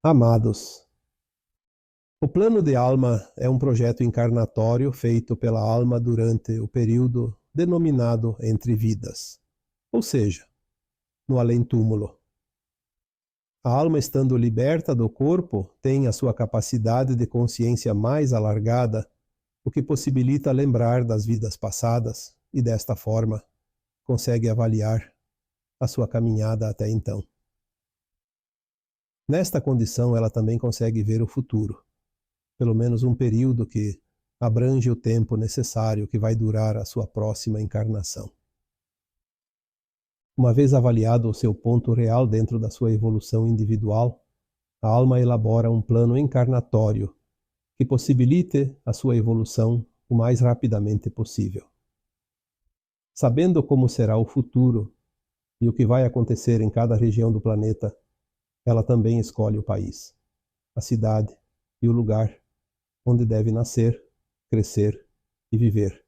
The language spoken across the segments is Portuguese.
Amados, o plano de alma é um projeto encarnatório feito pela alma durante o período denominado entre vidas, ou seja, no além-túmulo. A alma, estando liberta do corpo, tem a sua capacidade de consciência mais alargada, o que possibilita lembrar das vidas passadas e, desta forma, consegue avaliar a sua caminhada até então. Nesta condição, ela também consegue ver o futuro, pelo menos um período que abrange o tempo necessário que vai durar a sua próxima encarnação. Uma vez avaliado o seu ponto real dentro da sua evolução individual, a alma elabora um plano encarnatório que possibilite a sua evolução o mais rapidamente possível. Sabendo como será o futuro e o que vai acontecer em cada região do planeta, ela também escolhe o país, a cidade e o lugar onde deve nascer, crescer e viver,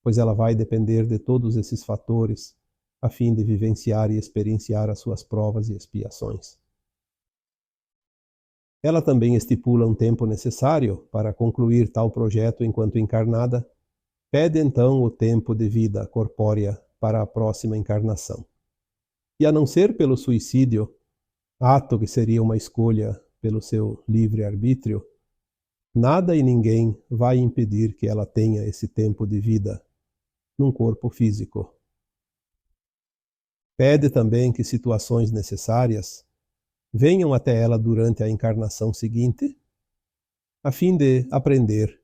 pois ela vai depender de todos esses fatores a fim de vivenciar e experienciar as suas provas e expiações. Ela também estipula um tempo necessário para concluir tal projeto enquanto encarnada, pede então o tempo de vida corpórea para a próxima encarnação. E a não ser pelo suicídio, ato que seria uma escolha pelo seu livre-arbítrio, nada e ninguém vai impedir que ela tenha esse tempo de vida num corpo físico. Pede também que situações necessárias venham até ela durante a encarnação seguinte, a fim de aprender,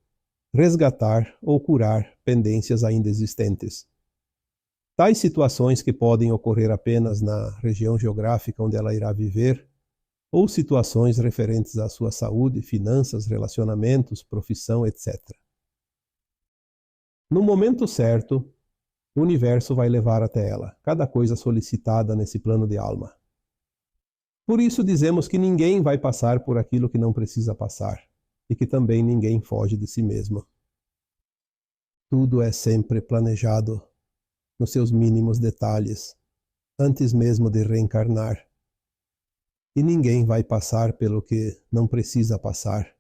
resgatar ou curar pendências ainda existentes. Tais situações que podem ocorrer apenas na região geográfica onde ela irá viver, ou situações referentes à sua saúde, finanças, relacionamentos, profissão, etc. No momento certo, o universo vai levar até ela cada coisa solicitada nesse plano de alma. Por isso dizemos que ninguém vai passar por aquilo que não precisa passar, e que também ninguém foge de si mesmo. Tudo é sempre planejado nos seus mínimos detalhes, antes mesmo de reencarnar. E ninguém vai passar pelo que não precisa passar.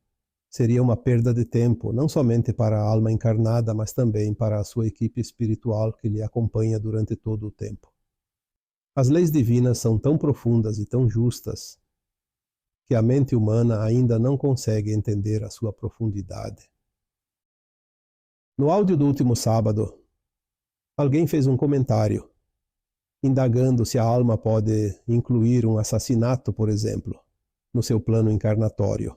Seria uma perda de tempo, não somente para a alma encarnada, mas também para a sua equipe espiritual que lhe acompanha durante todo o tempo. As leis divinas são tão profundas e tão justas que a mente humana ainda não consegue entender a sua profundidade. No áudio do último sábado, alguém fez um comentário, indagando se a alma pode incluir um assassinato, por exemplo, no seu plano encarnatório.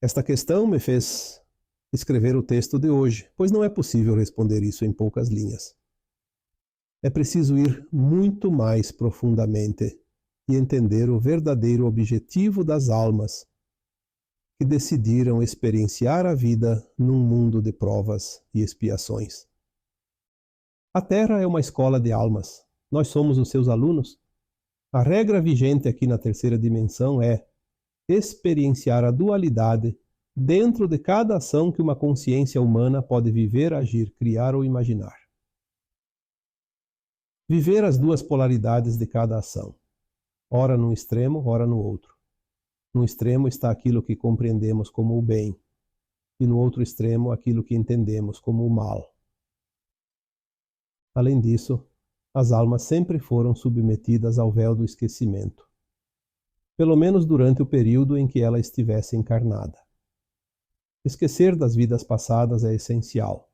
Esta questão me fez escrever o texto de hoje, pois não é possível responder isso em poucas linhas. É preciso ir muito mais profundamente e entender o verdadeiro objetivo das almas que decidiram experienciar a vida num mundo de provas e expiações. A Terra é uma escola de almas. Nós somos os seus alunos. A regra vigente aqui na terceira dimensão é experienciar a dualidade dentro de cada ação que uma consciência humana pode viver, agir, criar ou imaginar. Viver as duas polaridades de cada ação, ora num extremo, ora no outro. No extremo está aquilo que compreendemos como o bem, e no outro extremo aquilo que entendemos como o mal. Além disso, as almas sempre foram submetidas ao véu do esquecimento, pelo menos durante o período em que ela estivesse encarnada. Esquecer das vidas passadas é essencial,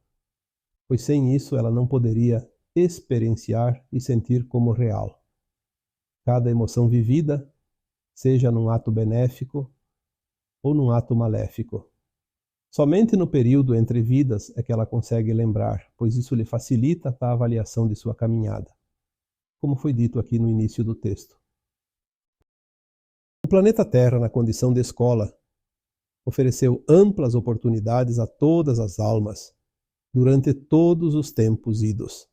pois sem isso ela não poderia experienciar e sentir como real cada emoção vivida, seja num ato benéfico ou num ato maléfico. Somente no período entre vidas é que ela consegue lembrar, pois isso lhe facilita a avaliação de sua caminhada, como foi dito aqui no início do texto. O planeta Terra, na condição de escola, ofereceu amplas oportunidades a todas as almas durante todos os tempos idos.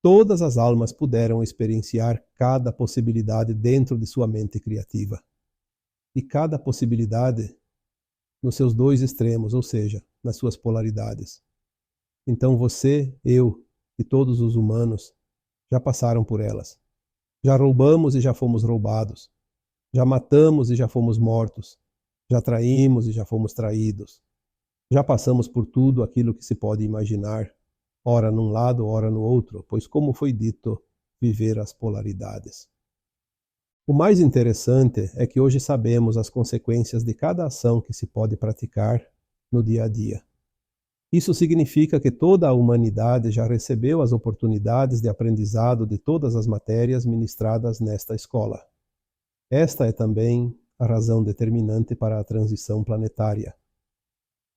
Todas as almas puderam experienciar cada possibilidade dentro de sua mente criativa. E cada possibilidade nos seus dois extremos, ou seja, nas suas polaridades. Então você, eu e todos os humanos já passaram por elas. Já roubamos e já fomos roubados. Já matamos e já fomos mortos. Já traímos e já fomos traídos. Já passamos por tudo aquilo que se pode imaginar, ora num lado, ora no outro, pois, como foi dito, viver as polaridades. O mais interessante é que hoje sabemos as consequências de cada ação que se pode praticar no dia a dia. Isso significa que toda a humanidade já recebeu as oportunidades de aprendizado de todas as matérias ministradas nesta escola. Esta é também a razão determinante para a transição planetária.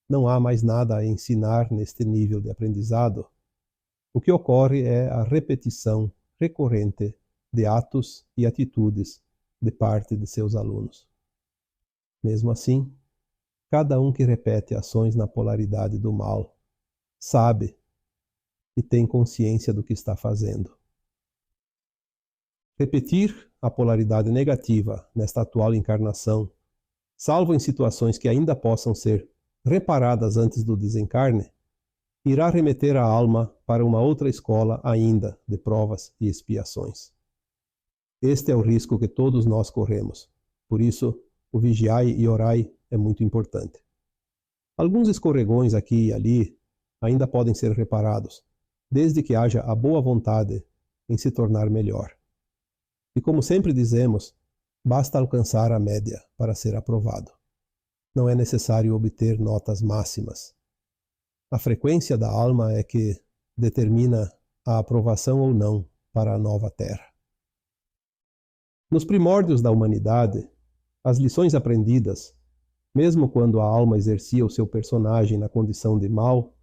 Não há mais nada a ensinar neste nível de aprendizado. O que ocorre é a repetição recorrente de atos e atitudes de parte de seus alunos. Mesmo assim, cada um que repete ações na polaridade do mal sabe e tem consciência do que está fazendo. Repetir a polaridade negativa nesta atual encarnação, salvo em situações que ainda possam ser reparadas antes do desencarne, irá remeter a alma para uma outra escola ainda de provas e expiações. Este é o risco que todos nós corremos. Por isso, o vigiai e orai é muito importante. Alguns escorregões aqui e ali ainda podem ser reparados, desde que haja a boa vontade em se tornar melhor. E como sempre dizemos, basta alcançar a média para ser aprovado. Não é necessário obter notas máximas. A frequência da alma é que determina a aprovação ou não para a nova Terra. Nos primórdios da humanidade, as lições aprendidas, mesmo quando a alma exercia o seu personagem na condição de mal,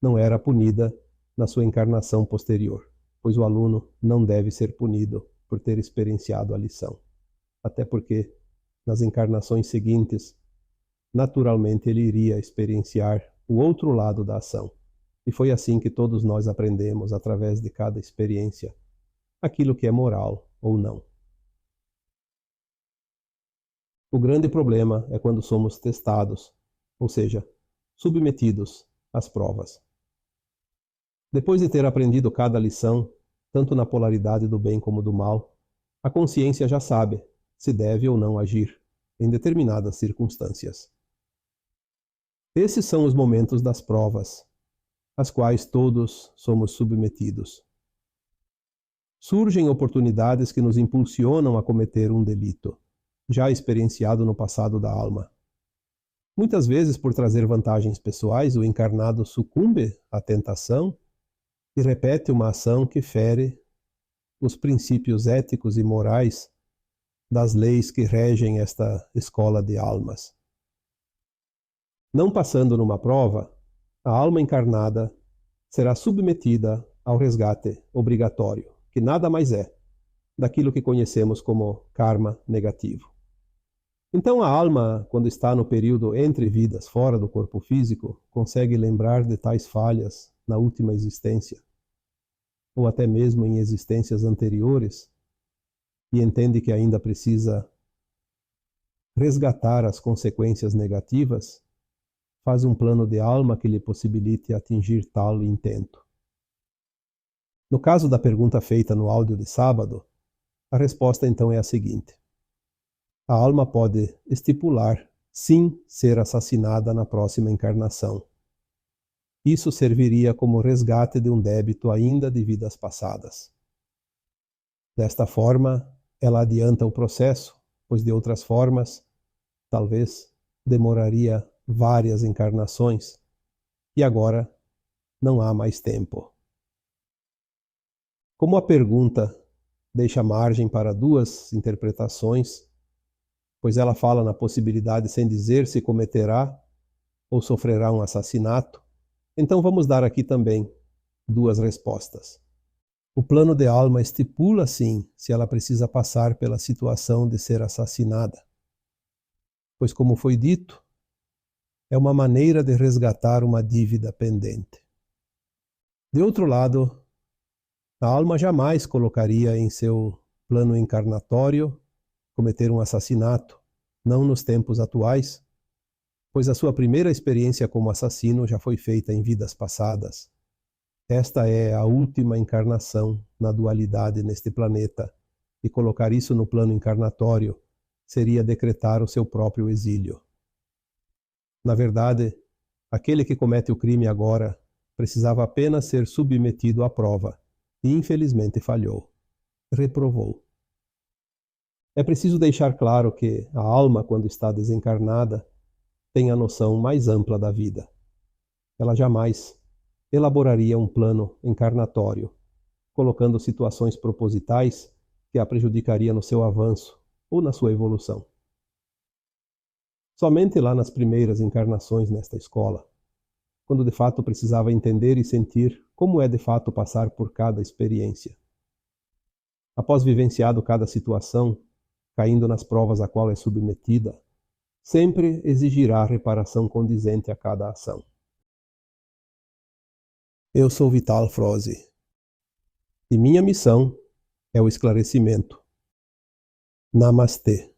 não era punida na sua encarnação posterior, pois o aluno não deve ser punido por ter experienciado a lição. Até porque, nas encarnações seguintes, naturalmente ele iria experienciar o outro lado da ação. E foi assim que todos nós aprendemos, através de cada experiência, aquilo que é moral ou não. O grande problema é quando somos testados, ou seja, submetidos às provas. Depois de ter aprendido cada lição, tanto na polaridade do bem como do mal, a consciência já sabe se deve ou não agir em determinadas circunstâncias. Esses são os momentos das provas, às quais todos somos submetidos. Surgem oportunidades que nos impulsionam a cometer um delito, já experienciado no passado da alma. Muitas vezes, por trazer vantagens pessoais, o encarnado sucumbe à tentação e repete uma ação que fere os princípios éticos e morais das leis que regem esta escola de almas. Não passando numa prova, a alma encarnada será submetida ao resgate obrigatório, que nada mais é daquilo que conhecemos como karma negativo. Então a alma, quando está no período entre vidas fora do corpo físico, consegue lembrar de tais falhas na última existência, ou até mesmo em existências anteriores, e entende que ainda precisa resgatar as consequências negativas, faz um plano de alma que lhe possibilite atingir tal intento. No caso da pergunta feita no áudio de sábado, a resposta então é a seguinte: a alma pode estipular, sim, ser assassinada na próxima encarnação. Isso serviria como resgate de um débito ainda de vidas passadas. Desta forma, ela adianta o processo, pois de outras formas, talvez demoraria várias encarnações, e agora não há mais tempo. Como a pergunta deixa margem para duas interpretações, pois ela fala na possibilidade sem dizer se cometerá ou sofrerá um assassinato, então vamos dar aqui também duas respostas. O plano de alma estipula, sim, se ela precisa passar pela situação de ser assassinada, pois, como foi dito, é uma maneira de resgatar uma dívida pendente. De outro lado, a alma jamais colocaria em seu plano encarnatório cometer um assassinato, não nos tempos atuais, pois a sua primeira experiência como assassino já foi feita em vidas passadas. Esta é a última encarnação na dualidade neste planeta, e colocar isso no plano encarnatório seria decretar o seu próprio exílio. Na verdade, aquele que comete o crime agora precisava apenas ser submetido à prova e infelizmente falhou, reprovou. É preciso deixar claro que a alma, quando está desencarnada, tem a noção mais ampla da vida. Ela jamais elaboraria um plano encarnatório, colocando situações propositais que a prejudicaria no seu avanço ou na sua evolução. Somente lá nas primeiras encarnações nesta escola, quando de fato precisava entender e sentir como é de fato passar por cada experiência. Após vivenciado cada situação, caindo nas provas a qual é submetida, sempre exigirá reparação condizente a cada ação. Eu sou Vital Froze, e minha missão é o esclarecimento. Namastê.